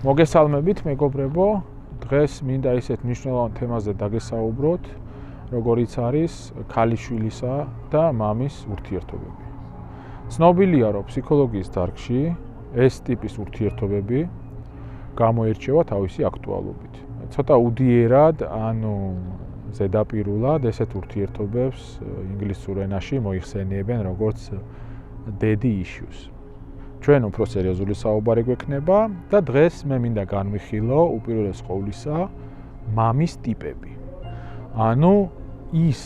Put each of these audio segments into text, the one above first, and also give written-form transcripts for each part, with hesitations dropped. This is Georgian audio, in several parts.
მოგესალმებით, მეგობრებო. დღეს მინდა ისეთ მნიშვნელოვან თემაზე დაგესაუბროთ, როგორიც არის ქალიშვილისა და მამის ურთიერთობები. ცნობილია, რომ ფსიქოლოგიის დარგში ეს ტიპის ურთიერთობები გამოირჩევა თავისი აქტუალობით. ცოტა უდიერად, ზედაპირულად ესეთ ურთიერთობებს ინგლისურ ენაში მოიხსენიებენ როგორც daddy issues. ჩვენ უფრო სერიოზული საუბარი გვექნება და დღეს მე მინდა განვიხილო უპირველეს ყოვლისა მამის ტიპები. ის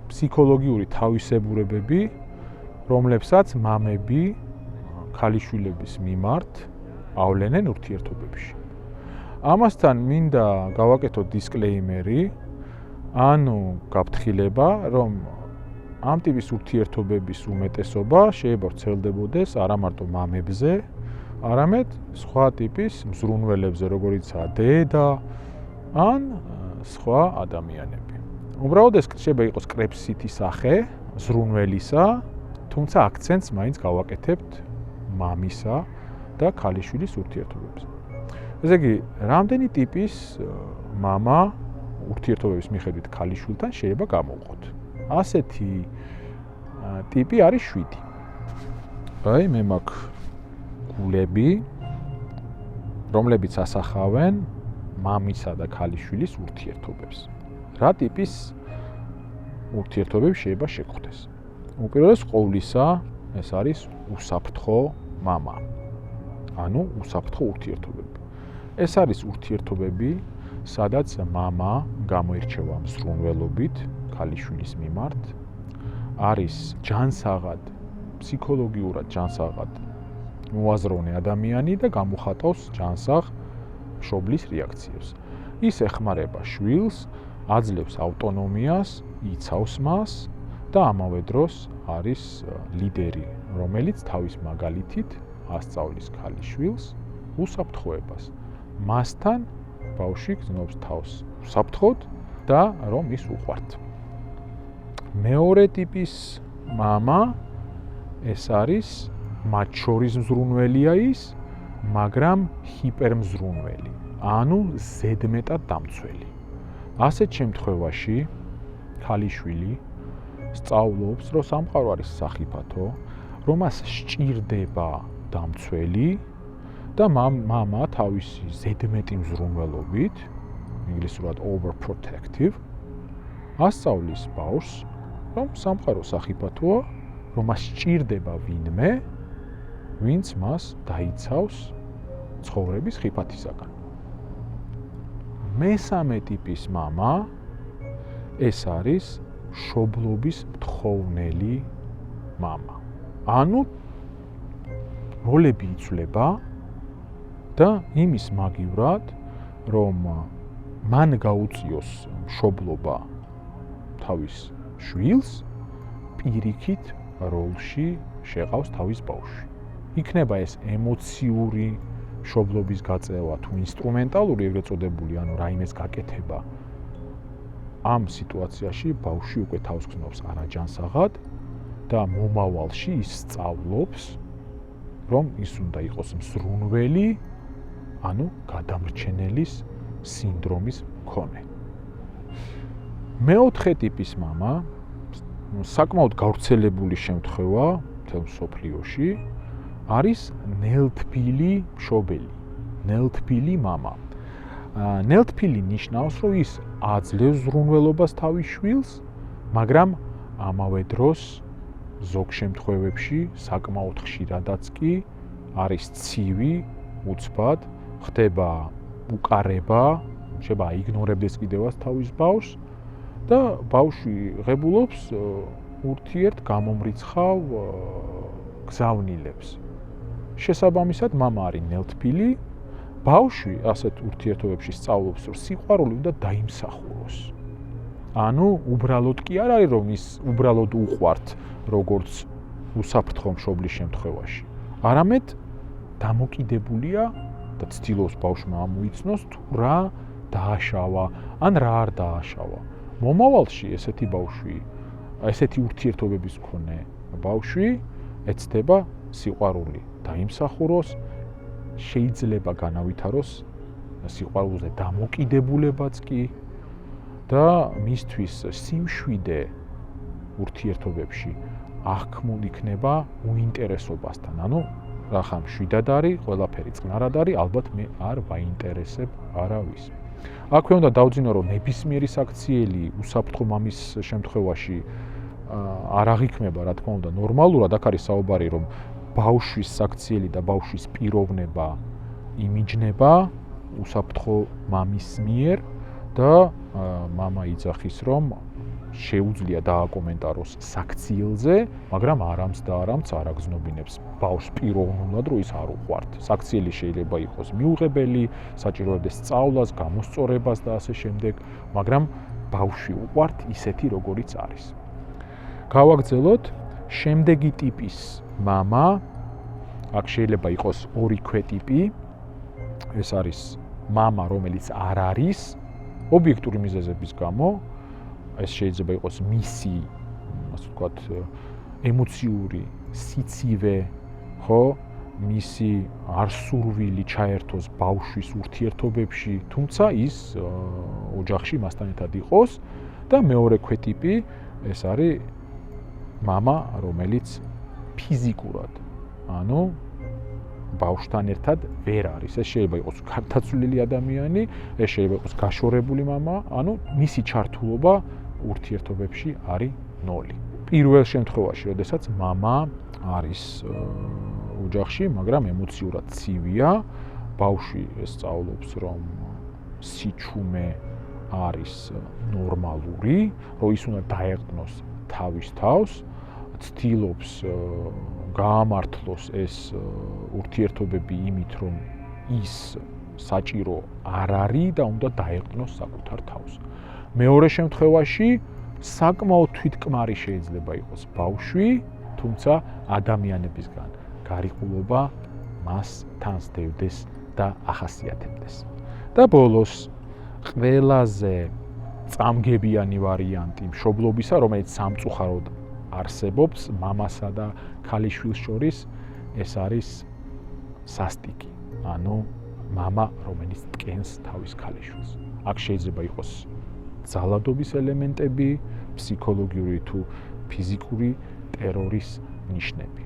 ფსიქოლოგიური თავისებურებები, რომლებსაც მამები ქალიშვილების მიმართ ავლენენ ურთიერთობებში. ამასთან მინდა გავაკეთოთ დისკლეიმერი, გაფრთხილება, რომ ამ ტიპის ურთიერთობების უმეტესობა შეიძლება ვრცელდებოდეს არა მარტო მამებზე, არამედ სხვა ტიპის მზრუნველებზე, როგორიცაა დედა ან სხვა ადამიანები. უბრალოდ ეს შეიძლება იყოს კრებსითი სახე მზრუნველისა, თუმცა აქცენტს მაინც გავაკეთებთ მამისა და ქალიშვილის ურთიერთობებზე. ესე იგი, რამდენი ტიპის მამა ურთიერთობების მიხედვით ქალიშვილთან შეიძლება გამოვყოთ? ასეთი ტიპი არის 7. აი, მე მაქვს გულები, რომლებიც ასახავენ მამისა და ქალიშვილის ურთიერთობებს. რა ტიპის ურთიერთობები შეიძლება შეგხვდეს? უპირველეს ყოვლისა, ეს არის უსაფრთხო მამა. უსაფრთხო ურთიერთობები. ეს არის ურთიერთობები, სადაც მამა გამოირჩევა მზრუნველობით ქალიშვილის მიმართ, არის ჯანსაღად, ფსიქოლოგიურად ჯანსაღად მოაზროვნე ადამიანი და გამოხატავს ჯანსაღ მშობლის რეაქციებს. ის ეხმარება შვილს, აძლევს ავტონომიას, იცავს მას და ამავე დროს არის ლიდერი, რომელიც თავის მაგალითით ასწავლის ქალიშვილს უსაფრთხოებას. მასთან ბავშვი გრძნობს თავს უსაფრთხოდ და რომ ის უყვართ. მეორე ტიპის მამა, ეს არის მათ შორის მზრუნველია ის, მაგრამ ჰიპერმზრუნველი, ზედმეტად დამცველი. ასეთ შემთხვევაში ქალიშვილი სწავლობს, რომ სამყარო არის სახიფათო, რომ მას სჭირდება დამცველი და მამა თავისი ზედმეტი მზრუნველობით, ინგლისურად overprotective, ასწავლის ბავშვს, რომ სამყარო სახიფათოა, რომ მას სჭირდება ვინმე, ვინც მას დაიცავს ცხოვრების ხიფათისაგან. მესამე ტიპის მამა, ეს არის მშობლობის მთხოვნელი მამა. როლები იცვლება და იმის მაგივრად, რომ მან გაუწიოს მშობლობა თავის შვილს, პირიქით როლში შეყავს თავის ბავშვი. იქნება ეს ემოციური მშობლობის გაწევა თუ ინსტრუმენტალური, ეგრეთ წოდებული, რაიმეს გაკეთება. ამ სიტუაციაში ბავშვი უკვე თავს გრძნობს არაჯანსაღად და მომავალში ის სწავლობს, რომ ის უნდა იყოს მზრუნველი, გადამრჩენელის სინდრომის მქონე. მეოთხე ტიპის მამა, საკმაოდ გავრცელებული შემთხვევა მთელ მსოფლიოში, არის ნელთბილი მშობელი, ნელთბილი მამა. ნელთბილი ნიშნავს, რომ ის აძლევს ზრუნველობას თავის შვილს, მაგრამ ამავე დროს ზოგ შემთხვევებში საკმაოდ ხშირადაც კი არის ცივი, უცბად, ხდება უკარება, შეიძლება აიგნორებდეს კიდევაც თავის ბავშვს და ბავშვი ღებულობს ურთიერთ გამომრიცხავ გზავნილებს. შესაბამისად, მამა არის ნელთბილი, ბავშვი ასეთ ურთიერთობებში სწავლობს, რომ სიყვარული უნდა დაიმსახუროს. უბრალოდ კი არ არის, რომ ის უბრალოდ უყვართ, როგორც უსაფრთხო მშობლის შემთხვევაში. არამედ დამოკიდებულია და ცდილობს ბავშვმა ამოიცნოს, თუ რა დააშავა, ან რა არ დააშავა. მომავალში ესეთი ბავშვი, ესეთი ურთიერთობების მქონე ბავშვი ეცდება სიყვარული დაიმსახუროს, შეიძლება განავითაროს სიყვარულზე დამოკიდებულებაც კი და მისთვის სიმშვიდე ურთიერთობებში აღქმულ იქნება უინტერესობასთან. ანუ რახან მშვიდად არის, ყველაფერი წყნარად არის, ალბათ მე არ ვაინტერესებ არავის. აქვე უნდა დავძინო, რომ ნებისმიერი საქციელი უსაფრთხო მამის შემთხვევაში არ აღიქმება, რა თქმა უნდა, ნორმალურად. აქ არის საუბარი, რომ ბავშვის საქციელი და ბავშვის პიროვნება იმიჯნება უსაფრთხო მამის მიერ და მამა იძახის, რომ შეუძლია დააკომენტაროს საქციელზე, მაგრამ არამც და არამც არ აგზნობინებს ბავშვს პიროვნულად, რომ ის არ უყვართ. საქციელი შეიძლება იყოს მიუღებელი, საჭიროებდეს სწავლას, გამოსწორებას და ასე შემდეგ, მაგრამ ბავშვი უყვართ ისეთი, როგორიც არის. გავაგრძელოთ შემდეგი ტიპის მამა. აქ შეიძლება იყოს ორი ქვეტიპი. ეს არის მამა, რომელიც არ არის ობიექტური მიზეზების გამო. ეს შეიძლება იყოს მისი, ასე ვთქვათ, ემოციური სიცივე, ხო? მისი არსურვილი ჩაერთოს ბავშვის ურთიერთობებში, თუმცა ის ოჯახში მასთან ერთად იყოს და მეორე ქვეტიპი ეს არის მამა, რომელიც ფიზიკურად, ანუ ბავშვთან ერთად ვერ არის. ეს შეიძლება იყოს გარდაცვლილი ადამიანი, ეს შეიძლება იყოს გაშორებული მამა, ანუ მისი ჩართულობა ურთიერთობებში არის 0. პირველ შემთხვევაში, როდესაც მამა არის ოჯახში, მაგრამ ემოციურად ცივია, ბავშვი სწავლობს, რომ სიჩუმე არის ნორმალური, რომ ის უნდა დაეყნოს თავის თავს, ცდილობს გაამართლოს ეს ურთიერთობები იმით, რომ ის საჭირო არ არის და უნდა დაეყნოს საკუთარ თავს. მეორე შემთხვევაში საკმაოდ თვითკმარი შეიძლება იყოს ბავშვი, თუმცა ადამიანებისგან გარიყულობა მას თანსდევდეს და ახასიათებდეს. და ბოლოს ყველაზე წამგებიანი ვარიანტი მშობლობისა, რომელიც სამწუხაროდ არსებობს მამასა და ქალიშვილს შორის, ეს არის სასტიკი, ანუ მამა, რომელიც ტკენს თავის ქალიშვილს. აქ შეიძლება იყოს ძალადობის ელემენტები, ფსიქოლოგიური თუ ფიზიკური ტერორის ნიშნები.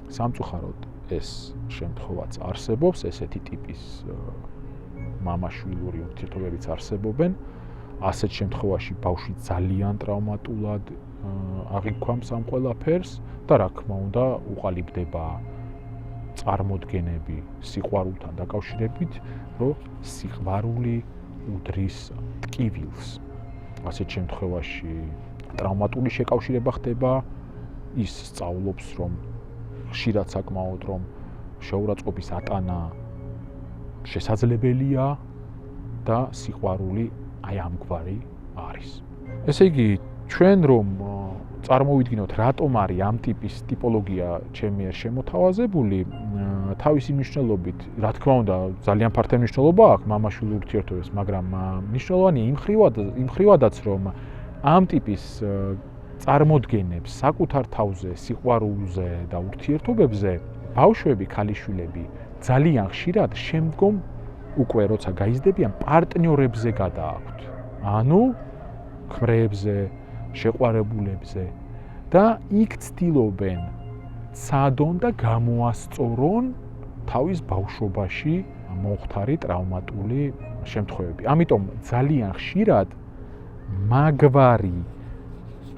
სამწუხაროდ ეს შემთხვევაც არსებობს, ესეთი ტიპის მამა-შვილური ურთიერთობებიც არსებობენ. ასეთ შემთხვევაში ბავშვი ძალიან ტრავმატულად აღიქვამს ამ ყველაფერს და რა თქმა უნდა უყალიბდება წარმოდგენები სიყვარულთან დაკავშირებით, რომ სიყვარული უდრის ტკივილს. ასეთ შემთხვევაში ტრავმატული შეკავშირება ხდება, ის სწავლობს, რომ ხშირად საკმაოდ რომ შეურაცხყოფის ატანა შესაძლებელია და სიყვარული აი ამგვარი არის. ესე იგი, ჩვენ რომ წარმოვიდგინოთ, რატომ არის ამ ტიპის ტიპოლოგია ჩემი მიერ შემოთავაზებული, თავისი მნიშვნელობით, რა თქმა უნდა, ძალიან ფართო მნიშვნელობა აქვს მამა-შვილ ურთიერთობებს, მაგრამ მნიშვნელოვანია იმ ხრივადაც, რომ ამ ტიპის წარმოდგენებს საკუთარ თავზე, სიყვარულზე და ურთიერთობებზე ბავშვები, ქალიშვილები ძალიან ხშირად შემდგომ უკვე როცა გაიზრდებიან პარტნიორებზე გადააქვთ. ანუ ქმრებზე, შეყვარებულებზე და იქ ცდილობენ ცადონ და გამოასწორონ თავის ბავშვობაში მომხდარი ტრავმატული შემთხვევები. ამიტომ ძალიან ხშირად მაგვარი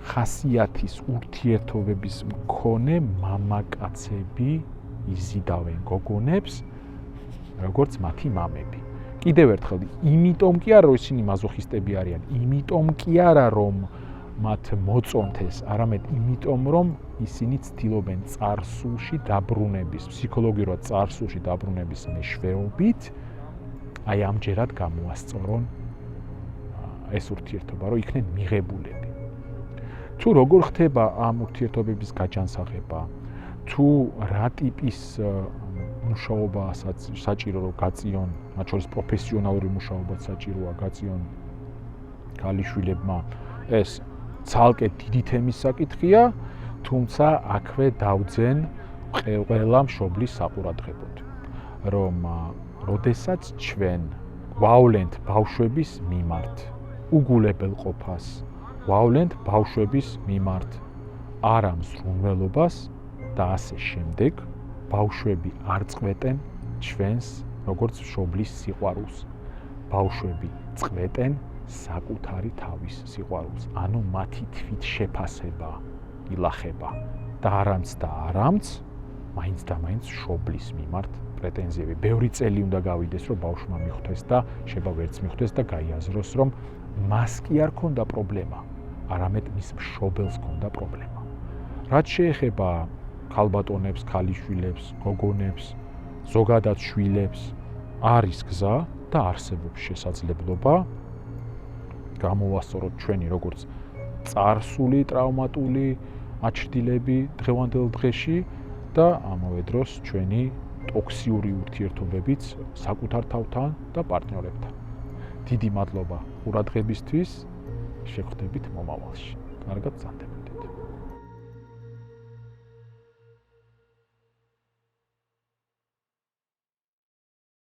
ხასიათის ურთიერთობების მქონე მამაკაცები იზიდავენ გოგონებს, როგორც მათი მამები. კიდევ ერთხელ, იმიტომ კი არა, რომ ისინი მაზოხისტები არიან, იმიტომ კი არა, რომ მათ მოწონთ ეს, არამედ იმიტომ, რომ ისინი ცდილობენ წარსულში დაბრუნების, ფსიქოლოგიურად წარსულში დაბრუნების მეშვეობით, აი ამჯერად გამოასწორონ ეს ურთიერთობა, რომ იქნენ მიღებულები. თუ როგორ ხდება ამ ურთიერთობების გაჯანსაღება, თუ რა ტიპის მუშაობა საჭირო რომ გაწიონ, მათ შორის პროფესიონალური მუშაობაც საჭიროა გაწიონ ქალიშვილებმა, ეს ცალკე დიდი თემის საკითხია, თუმცა აქვე დავძენ ყველა მშობლის საყურადღებოდ. რომ როდესაც ჩვენ ვავლენთ ბავშვების მიმართ უგულებელყოფას, ვავლენთ ბავშვების მიმართ არამზრუნველობას და ასე შემდეგ, ბავშვები არ წყვეტენ ჩვენს როგორც მშობლის სიყვარულს. ბავშვები წყვეტენ საკუთარი თავის სიყვარულს, ანუ მათი თვით შეფასება ილახება და არამც მაინც და მაინც მშობლის მიმართ პრეტენზიები. ბევრი წელი უნდა გავიდეს, რომ ბავშვმა მიხვდეს და შეიძლება ვერც მიხვდეს და გაიაზროს, რომ მას კი არ ქონდა პრობლემა, არამედ მის მშობელს ქონდა პრობლემა. რაც შეეხება ქალბატონებს, ქალიშვილებს, გოგონებს, ზოგადად შვილებს, არის გზა და არსებობს შესაძლებლობა გამოვასწოროთ ჩვენი როგორც წარსული ტრავმატული აჩრდილები დღევანდელ დღეში და ამავე დროს ჩვენი ტოქსიური ურთიერთობებიც საკუთარ თავთან და პარტნიორებთან. დიდი მადლობა ყურადღებისთვის, შევხვდებით მომავალში. კარგად გრძანდებოდეთ.